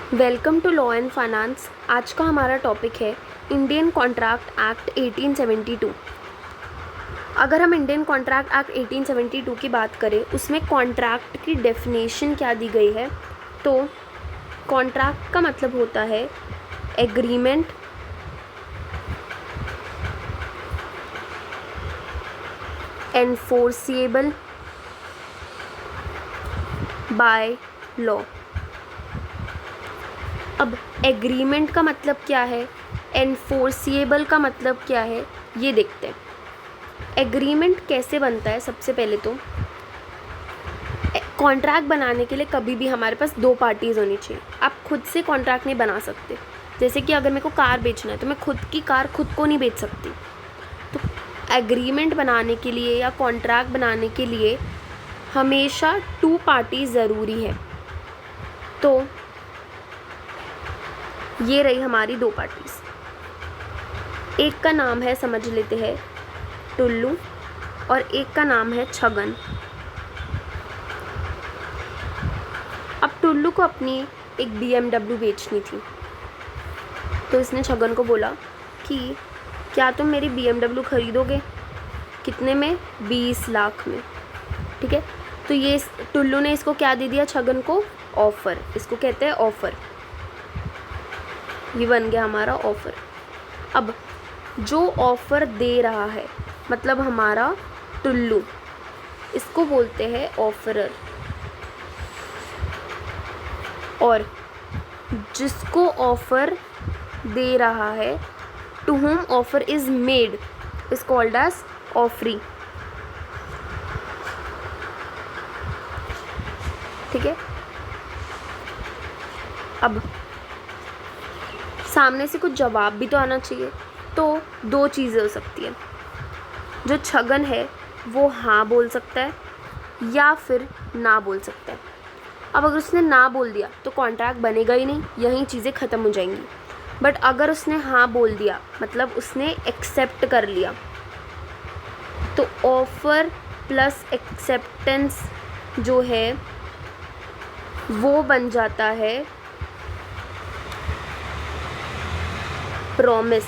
Welcome to law and finance. आज का हमारा टॉपिक है इंडियन कॉन्ट्रैक्ट एक्ट 1872। अगर हम इंडियन कॉन्ट्रैक्ट एक्ट 1872 की बात करें, उसमें कॉन्ट्रैक्ट की डेफिनेशन क्या दी गई है। तो कॉन्ट्रैक्ट का मतलब होता है एग्रीमेंट एनफोर्सिएबल बाय लॉ। अब एग्रीमेंट का मतलब क्या है, एनफोर्सिएबल का मतलब क्या है, ये देखते हैं। एग्रीमेंट कैसे बनता है। सबसे पहले तो कॉन्ट्रैक्ट बनाने के लिए कभी भी हमारे पास दो पार्टीज़ होनी चाहिए। आप खुद से कॉन्ट्रैक्ट नहीं बना सकते। जैसे कि अगर मेरे को कार बेचना है तो मैं खुद की कार खुद को नहीं बेच सकती। तो एग्रीमेंट बनाने के लिए या कॉन्ट्रैक्ट बनाने के लिए हमेशा टू पार्टी ज़रूरी है। तो ये रही हमारी दो पार्टीज। एक का नाम है, समझ लेते हैं, टुल्लू, और एक का नाम है छगन। अब टुल्लू को अपनी एक BMW बेचनी थी, तो इसने छगन को बोला कि क्या तुम मेरी BMW खरीदोगे, कितने में, 20 लाख में। ठीक है, तो ये टुल्लू ने इसको क्या दे दिया, छगन को ऑफ़र। इसको कहते हैं ऑफ़र। ये बन गया हमारा ऑफ़र। अब जो ऑफ़र दे रहा है मतलब हमारा टुल्लू, इसको बोलते हैं ऑफरर। और जिसको ऑफ़र दे रहा है, to whom offer is made, is called as offeree. ठीक है, अब सामने से कुछ जवाब भी तो आना चाहिए। तो दो चीज़ें हो सकती है। जो छगन है वो हाँ बोल सकता है या फिर ना बोल सकता है। अब अगर उसने ना बोल दिया तो कॉन्ट्रैक्ट बनेगा ही नहीं, यहीं चीज़ें ख़त्म हो जाएंगी। बट अगर उसने हाँ बोल दिया मतलब उसने एक्सेप्ट कर लिया, तो ऑफ़र प्लस एक्सेप्टेंस जो है वो बन जाता है प्रॉमिस।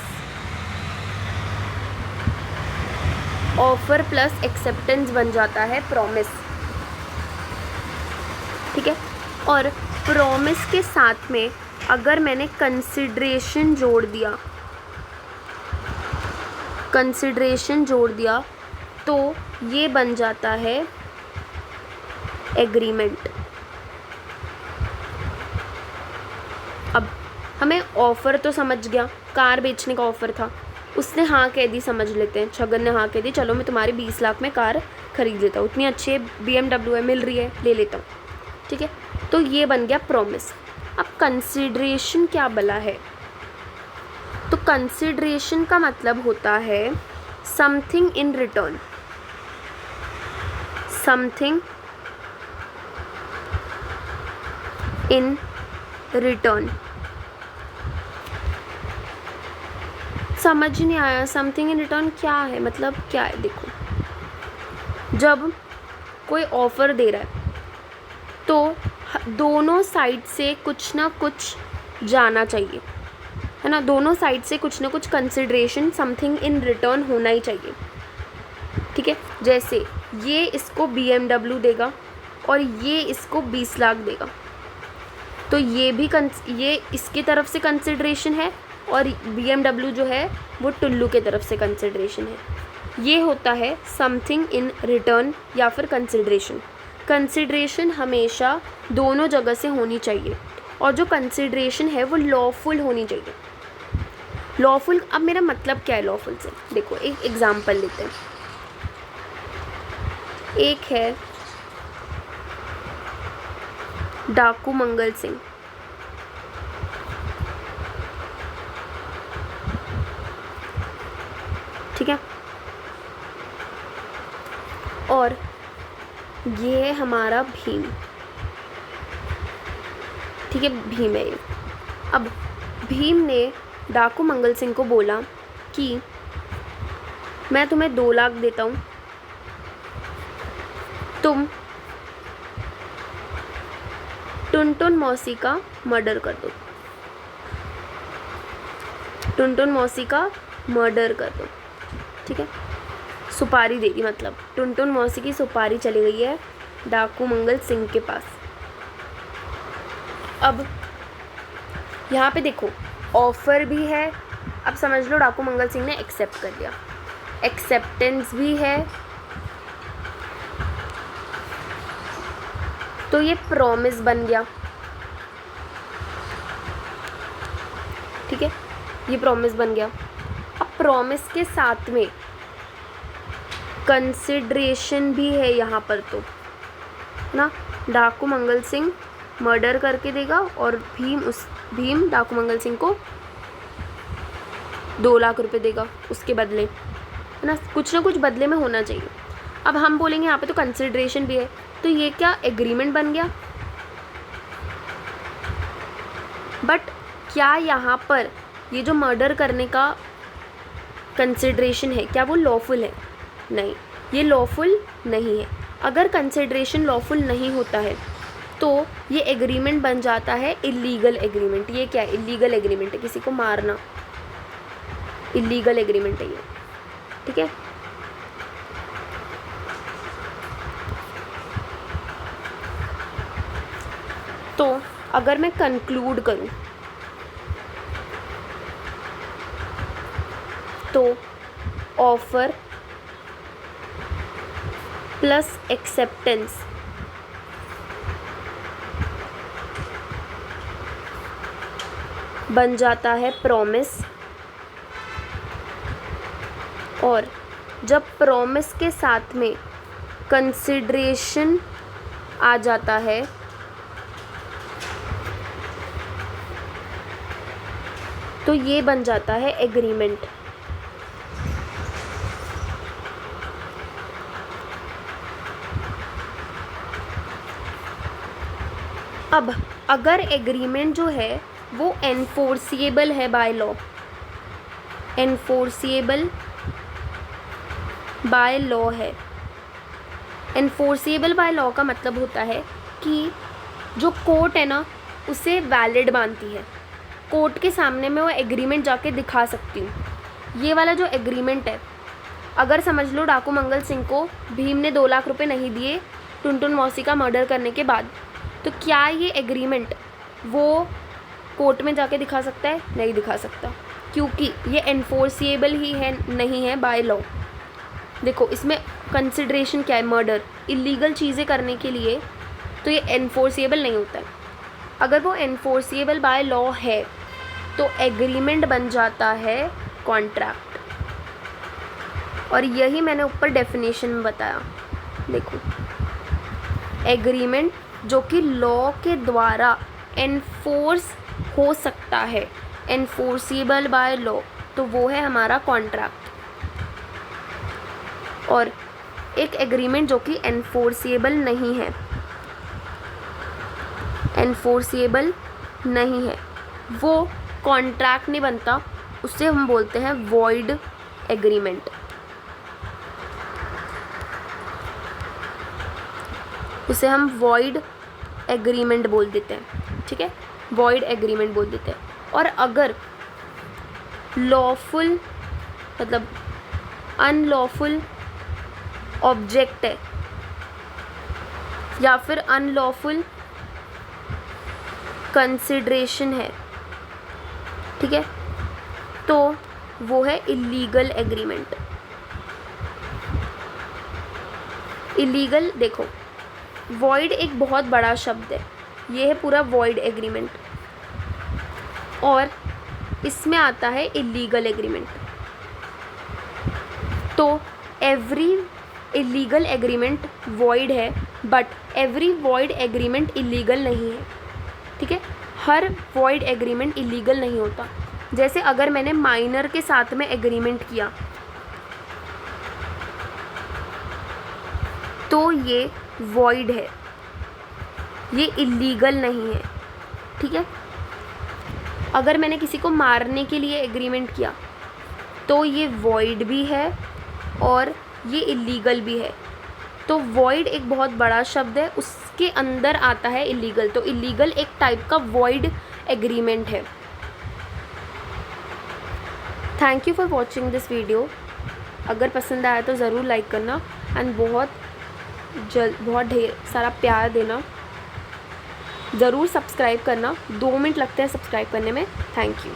ऑफ़र प्लस एक्सेप्टेंस बन जाता है प्रॉमिस। ठीक है, और प्रॉमिस के साथ में अगर मैंने कंसिडरेशन जोड़ दिया तो ये बन जाता है एग्रीमेंट। अब हमें ऑफ़र तो समझ गया, कार बेचने का ऑफ़र था, उसने हाँ कह दी, समझ लेते हैं छगन ने हाँ कह दी, चलो मैं तुम्हारे 20 लाख में कार खरीद लेता हूँ, इतनी अच्छी BMW है, मिल रही है, ले लेता हूँ। ठीक है, तो ये बन गया प्रॉमिस। अब कंसिडरेशन क्या भला है। तो कंसिडरेशन का मतलब होता है something in return. Something in return. समझ नहीं आया, समथिंग इन रिटर्न क्या है, मतलब क्या है। देखो, जब कोई ऑफ़र दे रहा है तो दोनों साइड से कुछ ना कुछ जाना चाहिए, है ना। दोनों साइड से कुछ ना कुछ कंसिडरेशन, समथिंग इन रिटर्न होना ही चाहिए। ठीक है, जैसे ये इसको BMW देगा और ये इसको 20 लाख देगा, तो ये भी ये इसकी तरफ से कंसिडरेशन है और BMW जो है वो टुल्लू के तरफ से कंसिडरेशन है। ये होता है समथिंग इन रिटर्न या फिर कंसिडरेशन। कंसिडरेशन हमेशा दोनों जगह से होनी चाहिए और जो कंसिडरेशन है वो लॉफुल होनी चाहिए। लॉफुल, अब मेरा मतलब क्या है लॉफुल से, देखो एक एग्जांपल लेते हैं। एक है डाकू मंगल सिंह। ठीक है, और ये है हमारा भीम। ठीक है, भीम है ये। अब भीम ने डाकू मंगल सिंह को बोला कि मैं तुम्हें 2 लाख देता हूँ, टुनटुन मौसी का मर्डर कर दो, टुनटुन मौसी का मर्डर कर दो, ठीक है। सुपारी दे दी, मतलब टुनटुन मौसी की सुपारी चली गई है डाकू मंगल सिंह के पास। अब यहाँ पे देखो ऑफ़र भी है, अब समझ लो डाकू मंगल सिंह ने एक्सेप्ट कर लिया, एक्सेप्टेंस भी है, तो ये प्रॉमिस बन गया, ठीक है, ये प्रॉमिस बन गया। अब प्रॉमिस के साथ में कंसिडरेशन भी है यहाँ पर, तो ना डाकू मंगल सिंह मर्डर करके देगा और भीम डाकू मंगल सिंह को 2 लाख रुपए देगा उसके बदले, है ना कुछ बदले में होना चाहिए। अब हम बोलेंगे यहाँ पे तो कंसिडरेशन भी है, तो ये क्या एग्रीमेंट बन गया। बट क्या यहाँ पर ये जो मर्डर करने का कंसिडरेशन है क्या वो लॉफुल है? नहीं, ये लॉफुल नहीं है। अगर कंसिडरेशन लॉफुल नहीं होता है तो ये एग्रीमेंट बन जाता है इलीगल एग्रीमेंट। ये क्या है? इलीगल एग्रीमेंट है, किसी को मारना इलीगल एग्रीमेंट है ये, ठीक है। तो अगर मैं कंक्लूड करूं तो ऑफर प्लस एक्सेप्टेंस बन जाता है प्रॉमिस, और जब प्रॉमिस के साथ में कंसिडरेशन आ जाता है तो ये बन जाता है एग्रीमेंट। अब अगर एग्रीमेंट जो है वो एनफोर्सिएबल है by law, enforceable by law है। एनफोर्सिएबल बाय लॉ का मतलब होता है कि जो कोर्ट है ना उसे वैलिड मानती है, कोर्ट के सामने मैं वो एग्रीमेंट जाके दिखा सकती हूँ। ये वाला जो एग्रीमेंट है, अगर समझ लो डाकू मंगल सिंह को भीम ने 2 लाख रुपए नहीं दिए टुनटुन मौसी का मर्डर करने के बाद, तो क्या ये एग्रीमेंट वो कोर्ट में जाके दिखा सकता है? नहीं दिखा सकता, क्योंकि ये एनफोर्सिएबल ही है नहीं है बाय लॉ। देखो इसमें कंसिडरेशन क्या है? मर्डर, इलीगल चीज़ें करने के लिए, तो ये एनफोर्सिएबल नहीं होता है। अगर वो एनफोर्सिएबल बाय लॉ है तो एग्रीमेंट बन जाता है कॉन्ट्रैक्ट, और यही मैंने ऊपर डेफिनेशन में बताया। देखो एग्रीमेंट जो कि लॉ के द्वारा एनफोर्स हो सकता है, एनफोर्सिबल बाय लॉ, तो वो है हमारा कॉन्ट्रैक्ट। और एक एग्रीमेंट जो कि एनफोर्सिएबल नहीं है, एनफोर्सिएबल नहीं है, वो कॉन्ट्रैक्ट नहीं बनता, उससे हम बोलते हैं वॉइड एग्रीमेंट। उसे हम वॉइड एग्रीमेंट बोल देते हैं, ठीक है, वॉइड एग्रीमेंट बोल देते हैं। और अगर लॉफुल मतलब अनलॉफुल ऑब्जेक्ट है या फिर अनलॉफुल कंसिडरेशन है, ठीक है, तो वो है इलीगल एग्रीमेंट। इलीगल, देखो वॉइड एक बहुत बड़ा शब्द है, ये है पूरा वॉइड एग्रीमेंट, और इसमें आता है इलीगल एग्रीमेंट। तो एवरी इलीगल एग्रीमेंट वॉइड है, but every void agreement illegal नहीं है, ठीक है। हर वॉइड एग्रीमेंट इलीगल नहीं होता। जैसे अगर मैंने माइनर के साथ में एग्रीमेंट किया तो ये वॉइड है, ये इलीगल नहीं है, ठीक है। अगर मैंने किसी को मारने के लिए एग्रीमेंट किया तो ये वॉइड भी है और ये इलीगल भी है। तो वॉइड एक बहुत बड़ा शब्द है, उसके अंदर आता है इलीगल। तो इलीगल एक टाइप का वॉइड एग्रीमेंट है। Thank you for watching this video. अगर पसंद आया तो ज़रूर लाइक करना एंड बहुत ढेर सारा प्यार देना। ज़रूर सब्सक्राइब करना, 2 मिनट लगते हैं सब्सक्राइब करने में। Thank you.